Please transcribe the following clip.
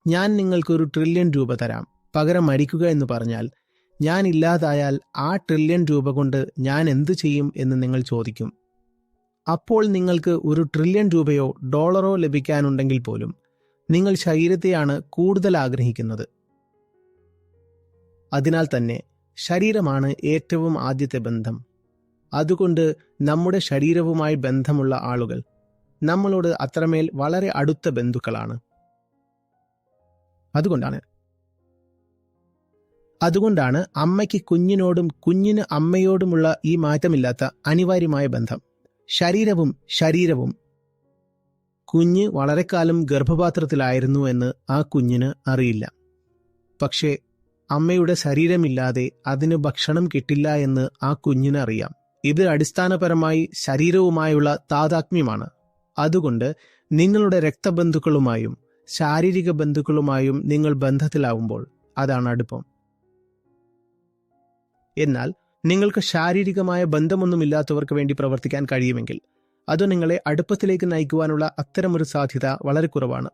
ഞാൻ നിങ്ങൾക്കൊരു ട്രില്യൺ രൂപ തരാം, പകരം മരിക്കുക എന്ന് പറഞ്ഞാൽ, ഞാൻ ഇല്ലാതായാൽ ആ ട്രില്യൺ രൂപ കൊണ്ട് ഞാൻ എന്തു ചെയ്യും എന്ന് നിങ്ങൾ ചോദിക്കും. അപ്പോൾ നിങ്ങൾക്ക് ഒരു ട്രില്യൺ രൂപയോ ഡോളറോ ലഭിക്കാനുണ്ടെങ്കിൽ പോലും നിങ്ങൾ ശരീരത്തെയാണ് കൂടുതൽ ആഗ്രഹിക്കുന്നത്. അതിനാൽ തന്നെ ശരീരമാണ് ഏറ്റവും ആദ്യത്തെ ബന്ധം. അതുകൊണ്ട് നമ്മുടെ ശരീരവുമായി ബന്ധമുള്ള ആളുകൾ നമ്മളോട് അത്രമേൽ വളരെ അടുത്ത ബന്ധുക്കളാണ്. അതുകൊണ്ടാണ് അമ്മയ്ക്ക് കുഞ്ഞിനോടും കുഞ്ഞിന് അമ്മയോടുമുള്ള ഈ മാറ്റമില്ലാത്ത അനിവാര്യമായ ബന്ധം. ശരീരവും. കുഞ്ഞ് വളരെക്കാലം ഗർഭപാത്രത്തിലായിരുന്നു എന്ന് ആ കുഞ്ഞിന് അറിയില്ല. പക്ഷേ അമ്മയുടെ ശരീരമില്ലാതെ അതിന് ഭക്ഷണം കിട്ടില്ല എന്ന് ആ കുഞ്ഞിന് അറിയാം. ഇത് അടിസ്ഥാനപരമായി ശരീരവുമായുള്ള താദാത്മ്യമാണ്. അതുകൊണ്ട് നിങ്ങളുടെ രക്തബന്ധുക്കളുമായും ശാരീരിക ബന്ധുക്കളുമായും നിങ്ങൾ ബന്ധത്തിലാവുമ്പോൾ അതാണ് അടുപ്പം. എന്നാൽ നിങ്ങൾക്ക് ശാരീരികമായ ബന്ധമൊന്നുമില്ലാത്തവർക്ക് വേണ്ടി പ്രവർത്തിക്കാൻ കഴിയുമെങ്കിൽ അത് നിങ്ങളെ അടുപ്പത്തിലേക്ക് നയിക്കുവാനുള്ള അത്തരമൊരു സാധ്യത വളരെ കുറവാണ്.